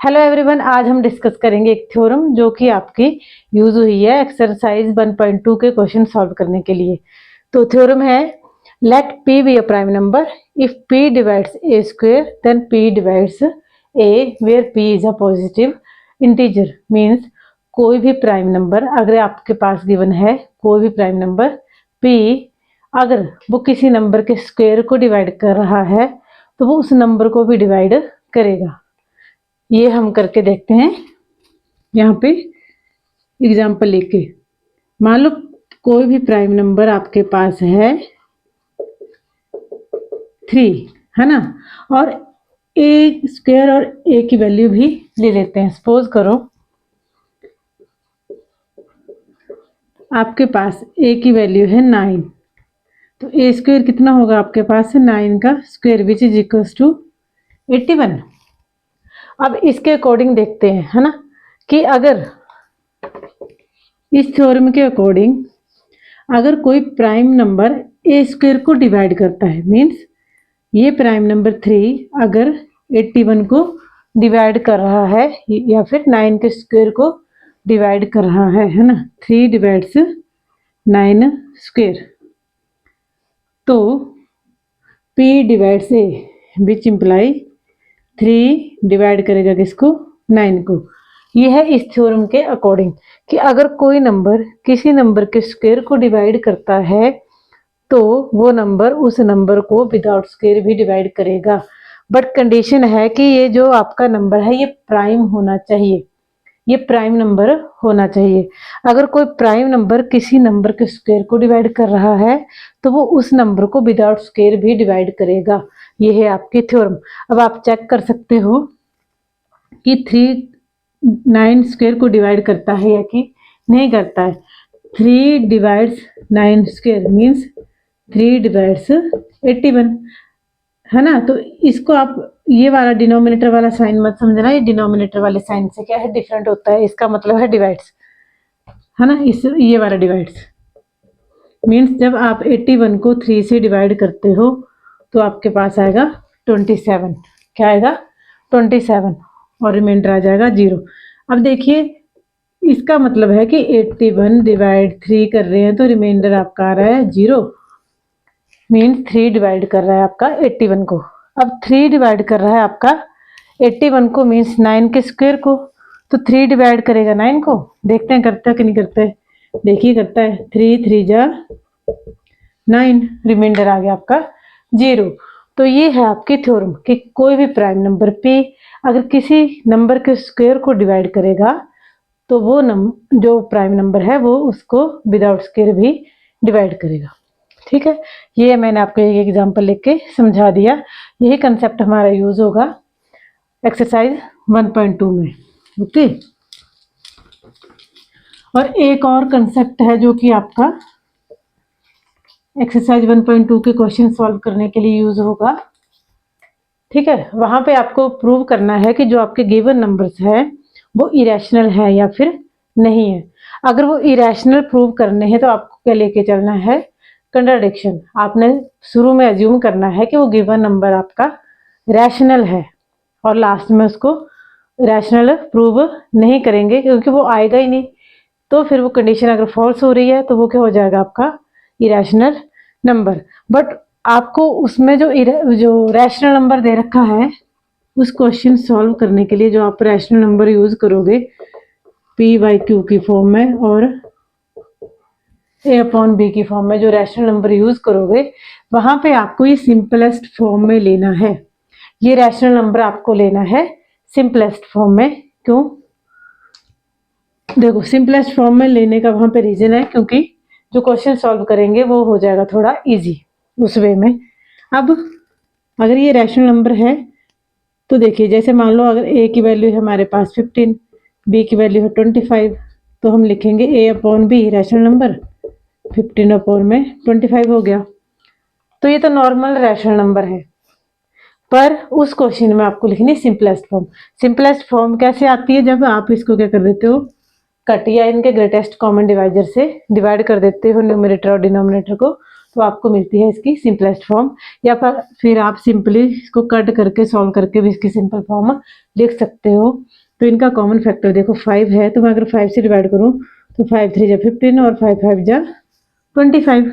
Hello everyone, आज हम discuss करेंगे एक थ्योरम जो कि आपकी यूज हुई है एक्सरसाइज 1.2 के क्वेश्चन सॉल्व करने के लिए। तो थ्योरम है let p be a prime number if p divides a square then p divides a where p is a positive integer. Means कोई भी प्राइम नंबर अगर आपके पास गिवन है, कोई भी प्राइम नंबर p अगर वो किसी नंबर के स्क्वायर को डिवाइड कर रहा है तो वो उस नंबर को भी डिवाइड करेगा। ये हम करके देखते हैं। यहाँ पे एग्जाम्पल लेके मान लो कोई भी प्राइम नंबर आपके पास है 3, है ना, और ए स्क्वायर और ए की वैल्यू भी ले लेते हैं। सपोज करो आपके पास ए की वैल्यू है 9, तो ए स्क्वायर कितना होगा आपके पास है 9 का square which is equals to 81। अब इसके अकॉर्डिंग देखते हैं, है ना, कि अगर इस थ्योरम के अकॉर्डिंग अगर कोई प्राइम नंबर ए स्क्वायर को डिवाइड करता है, मींस ये प्राइम नंबर 3 अगर 81 को डिवाइड कर रहा है या फिर 9 के स्क्वायर को डिवाइड कर रहा है ना, 3 डिवाइड्स 9 स्क्वायर, तो p डिवाइड्स ए विच इम्प्लाई 3 डिवाइड करेगा किसको, 9 को। ये है इस थ्योरम के अकॉर्डिंग कि अगर कोई नंबर किसी नंबर के स्क्वायर को डिवाइड करता है तो वो नंबर उस नंबर को विदाउट स्क्वायर भी डिवाइड करेगा। बट कंडीशन है कि ये जो आपका नंबर है ये प्राइम होना चाहिए, ये प्राइम नंबर होना चाहिए। अगर कोई प्राइम नंबर किसी नंबर के स्क्वायर को डिवाइड कर रहा है तो वो उस नंबर को विदाउट स्क्वायर भी डिवाइड करेगा। ये है आपकी थ्योरम। अब आप चेक कर सकते हो कि 3 9 स्क्वायर को डिवाइड करता है या कि नहीं करता है। 3 डिवाइड्स 9 स्क्वायर मीन्स 3 डिवाइड्स 81, है ना। तो इसको आप ये वाला डिनोमिनेटर वाला साइन मत समझना, ये डिनोमिनेटर वाले साइन से क्या है डिफरेंट होता है, इसका मतलब है डिवाइड्स, है ना। इस ये वाला डिवाइड्स मीन्स जब आप 81 को 3 से डिवाइड करते हो तो आपके पास आएगा 27। क्या आएगा, 27, और रिमाइंडर आ जाएगा 0। अब देखिए इसका मतलब है कि 81 डिवाइड 3 कर रहे हैं तो रिमाइंडर आपका आ रहा है 0, मीन्स 3 डिवाइड कर रहा है आपका 81 को। अब 3 डिवाइड कर रहा है आपका 81 को मीन्स 9 के स्क्वायर को, तो 3 डिवाइड करेगा 9 को। देखते हैं करता है कि नहीं करता है, देखिए करता है। 3 3 जा 9, रिमाइंडर आ गया आपका 0। तो ये है आपकी थ्योरम कि कोई भी प्राइम नंबर p अगर किसी नंबर के स्क्वायर को डिवाइड करेगा तो वो जो प्राइम नंबर है वो उसको विदाउट स्क्वायर भी डिवाइड करेगा। ठीक है, ये मैंने आपको एक एग्जांपल लेके समझा दिया। यही कंसेप्ट हमारा यूज होगा एक्सरसाइज 1.2 में। ओके, और एक और कंसेप्ट है जो कि आपका एक्सरसाइज 1.2 के क्वेश्चन सॉल्व करने के लिए यूज होगा। ठीक है, वहां पे आपको प्रूव करना है कि जो आपके गिवन नंबर्स हैं वो इरेशनल है या फिर नहीं है। अगर वो इरेशनल प्रूव करने हैं तो आपको क्या लेके चलना है, कंट्राडिक्शन। आपने शुरू में एज्यूम करना है कि वो गिवन नंबर आपका रैशनल है और लास्ट में उसको रैशनल प्रूव नहीं करेंगे क्योंकि वो आएगा ही नहीं। तो फिर वो कंडीशन अगर फॉल्स हो रही है तो वो क्या हो जाएगा आपका इरेशनल नंबर। बट आपको उसमें जो रैशनल नंबर दे रखा है उस क्वेश्चन सॉल्व करने के लिए जो आप रैशनल नंबर यूज करोगे पी बाई क्यू की फॉर्म में और ए अपॉन बी की फॉर्म में, जो रैशनल नंबर यूज करोगे वहां पे आपको ये सिंपलेस्ट फॉर्म में लेना है। ये रैशनल नंबर आपको लेना है सिंपलेस्ट फॉर्म में। क्यों, देखो सिंपलेस्ट फॉर्म में लेने का वहां पे रीजन है क्योंकि जो क्वेश्चन सॉल्व करेंगे वो हो जाएगा थोड़ा इजी उस वे में। अब अगर ये रैशनल नंबर है तो देखिए जैसे मान लो अगर a की वैल्यू है हमारे पास 15, b की वैल्यू है 25, तो हम लिखेंगे a upon B rational number 15 upon में 25 हो गया। तो ये तो नॉर्मल रैशनल नंबर है, पर उस क्वेश्चन में आपको लिखनी है सिंपलेस्ट फॉर्म। सिंपलेस्ट फॉर्म कैसे आती है, जब आप इसको क्या कर देते हो, कट या इनके ग्रेटेस्ट कॉमन डिवाइजर से डिवाइड कर देते हो न्यूमरेटर और डिनोमिनेटर को, तो आपको मिलती है इसकी सिंपलेस्ट फॉर्म, या फिर आप सिंपली इसको कट करके सॉल्व करके भी इसकी सिंपल फॉर्म लिख सकते हो। तो इनका कॉमन फैक्टर देखो 5 है, तो मैं अगर 5 से डिवाइड करूँ तो 5 3 जा 15 और 5 5 जा 25।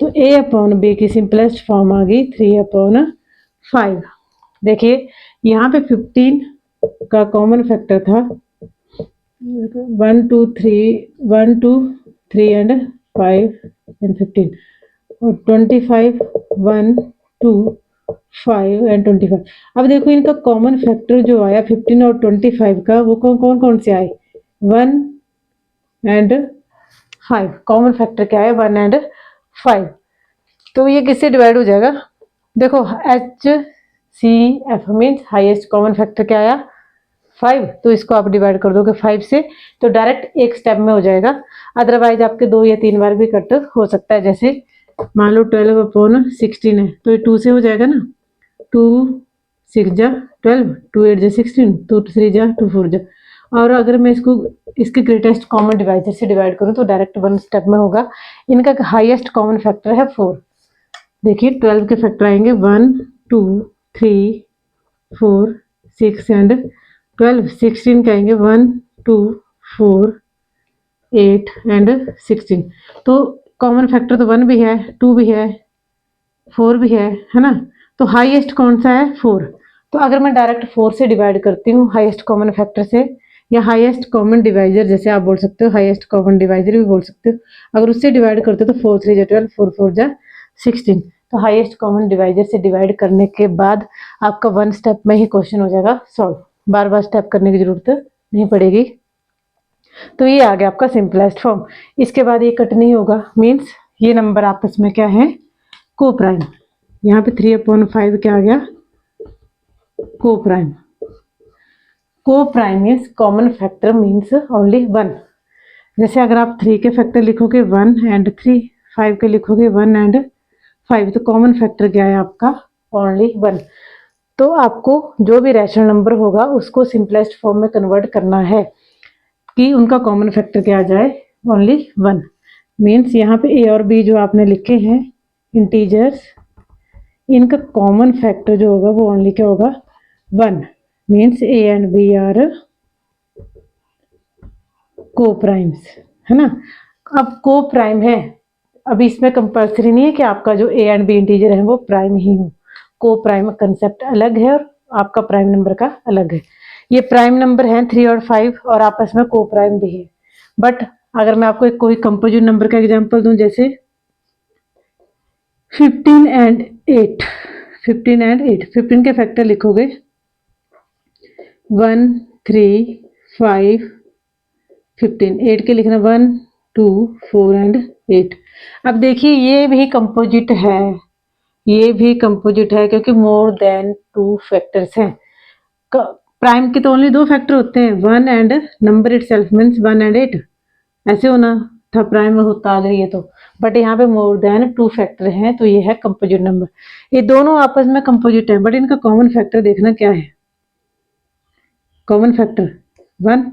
तो a अपॉन b की सिंपलेस्ट फॉर्म आ गई 3/5। देखिए यहाँ पे 15 का कॉमन फैक्टर था 1 2 3 एंड 5 एंड 15, और 25 1 2 5 एंड 25। अब देखो इनका कॉमन फैक्टर जो आया 15 और 25 का, वो कौन कौन से आए, 1 एंड 5। कॉमन फैक्टर क्या है, 1 एंड 5। तो ये किससे डिवाइड हो जाएगा, देखो HCF means highest common factor क्या आया 5, तो इसको आप डिवाइड कर दोगे 5 से, तो डायरेक्ट एक स्टेप में हो जाएगा। अदरवाइज आपके 2 या 3 बार भी कट हो सकता है। जैसे मान लो 12/16 है, तो ये 2 से हो जाएगा ना, 2 6 जा 12, 2 8 जा 16, 2 3 जा 2 4 जा। और अगर मैं इसको इसके ग्रेटेस्ट कॉमन डिवाइजर से डिवाइड करूँ तो डायरेक्ट 1 स्टेप में होगा। इनका हाईएस्ट कॉमन फैक्टर है 4। देखिए 12 के फैक्टर आएंगे 1 2 3 4 6 एंड 12। 16 के आएंगे 1 2 4 8 एंड 16। तो कॉमन फैक्टर तो 1 भी है, 2 भी है, 4 भी है ना। तो हाईएस्ट कौन सा है, 4। तो अगर मैं डायरेक्ट 4 से डिवाइड करती हूँ हाईएस्ट कॉमन फैक्टर से, या हाईएस्ट कॉमन डिवाइजर जैसे आप बोल सकते हो, हाईएस्ट कॉमन डिवाइजर भी बोल सकते हो, अगर उससे डिवाइड करते हो तो 4 3 जा 12, 4 4 जा 16। तो हाईएस्ट कॉमन डिवाइजर से डिवाइड करने के बाद आपका 1 स्टेप में ही क्वेश्चन हो जाएगा सॉल्व, बार बार स्टेप करने की जरूरत नहीं पड़ेगी। तो ये आ गया आपका सिंपलेस्ट फॉर्म। इसके बाद ये कट नहीं होगा, मीन्स ये नंबर आपस में क्या है, को प्राइम। यहाँ पे 3/5 क्या आ गया, को प्राइम। को prime means common factor means only 1। जैसे अगर आप 3 के फैक्टर लिखोगे 1 एंड 3, 5 के लिखोगे 1 एंड 5, तो कॉमन फैक्टर क्या है आपका, ओनली 1। तो आपको जो भी रैशनल नंबर होगा उसको सिंपलेस्ट फॉर्म में कन्वर्ट करना है कि उनका कॉमन फैक्टर क्या आ जाए, ओनली 1। मीन्स यहाँ पे a और b जो आपने लिखे हैं इंटीजर्स, इनका कॉमन फैक्टर जो होगा वो ओनली क्या होगा, 1। Means a and b are coprimes, है ना। अब को प्राइम है, अभी इसमें कंपल्सरी नहीं है कि आपका जो a एंड b इंटीजर है वो प्राइम ही हो। को प्राइम कंसेप्ट अलग है और आपका प्राइम नंबर का अलग है। ये प्राइम नंबर हैं 3 और 5 और आपस में को प्राइम भी है। बट अगर मैं आपको कोई कंपोजिट नंबर का एग्जांपल दूं, जैसे 15 एंड 8, 15 एंड 8, 15 के फैक्टर लिखोगे 1 3 5 15, 8 के लिखना 1 2 4 एंड 8। अब देखिए ये भी कंपोजिट है, ये भी कंपोजिट है क्योंकि मोर देन 2 फैक्टर्स हैं। प्राइम के तो ओनली 2 फैक्टर होते हैं, 1 and number itself means 1 and 8, ऐसे होना था प्राइम होता अगर ये तो। बट यहाँ पे मोर देन 2 फैक्टर हैं, तो ये है कंपोजिट नंबर। ये दोनों आपस में कंपोजिट है, बट इनका कॉमन फैक्टर देखना क्या है, कॉमन फैक्टर 1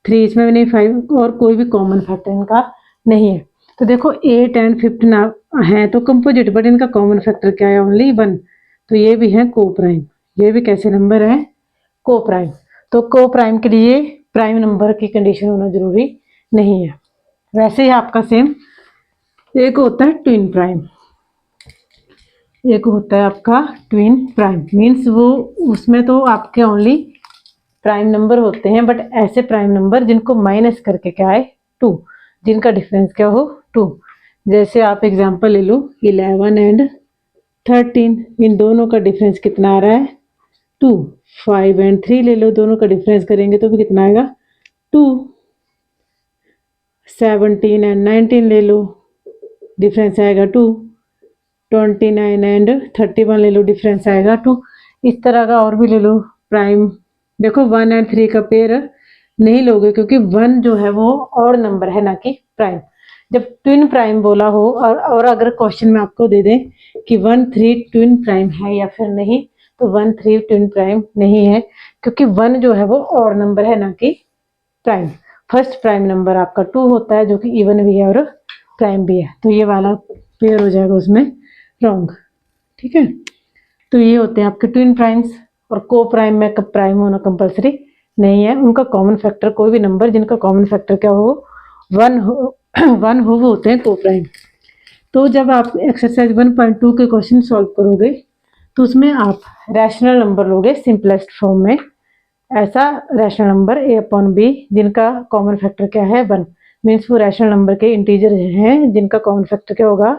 3, इसमें भी नहीं 5, और कोई भी कॉमन फैक्टर इनका नहीं है। तो देखो 8 एंड 15 है तो कंपोजिट, बट इनका कॉमन फैक्टर क्या है, ओनली 1। तो ये भी है को प्राइम, ये भी कैसे नंबर है, को प्राइम। तो को प्राइम के लिए प्राइम नंबर की कंडीशन होना जरूरी नहीं है। वैसे ही आपका सेम एक होता है ट्विन प्राइम, एक होता है आपका ट्विन प्राइम। मीन्स वो उसमें तो आपके ओनली प्राइम नंबर होते हैं, बट ऐसे प्राइम नंबर जिनको माइनस करके क्या है 2, जिनका डिफरेंस क्या हो 2। जैसे आप एग्जांपल ले लो 11 एंड 13, इन दोनों का डिफरेंस कितना आ रहा है 2। 5 एंड 3 ले लो, दोनों का डिफरेंस करेंगे तो भी कितना आएगा 2। 17 एंड 19 ले लो, डिफरेंस आएगा 2। 29 एंड 31 ले लो, डिफरेंस आएगा 2। इस तरह का और भी ले लो प्राइम। देखो 1 एंड 3 का पेयर नहीं लोगे क्योंकि 1 जो है वो और नंबर है ना कि प्राइम। जब ट्विन प्राइम बोला हो और अगर क्वेश्चन में आपको दे दें कि 1 3 ट्विन प्राइम है या फिर नहीं, तो 1 3 ट्विन प्राइम नहीं है क्योंकि 1 जो है वो और नंबर है ना कि प्राइम। फर्स्ट प्राइम नंबर आपका 2 होता है जो कि इवन भी है और प्राइम भी है, तो ये वाला पेयर हो जाएगा उसमें रॉन्ग। ठीक है, तो ये होते हैं आपके ट्विन प्राइम्स। और को प्राइम में कब प्राइम होना कंपलसरी नहीं है, उनका कॉमन फैक्टर कोई भी नंबर जिनका कॉमन फैक्टर क्या हो, 1 हो 1 हो, वो होते हैं को प्राइम। तो जब आप एक्सरसाइज 1.2 के क्वेश्चन सॉल्व करोगे तो उसमें आप रैशनल नंबर लोगे सिंपलेस्ट फॉर्म में। ऐसा रैशनल नंबर a/b जिनका कॉमन फैक्टर क्या है 1, मीन्स वो रैशनल नंबर के इंटीजर हैं जिनका कॉमन फैक्टर क्या होगा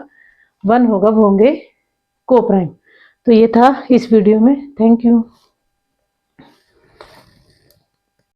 1 होगा, वो होंगे को प्राइम। तो ये था इस वीडियो में। Thank you.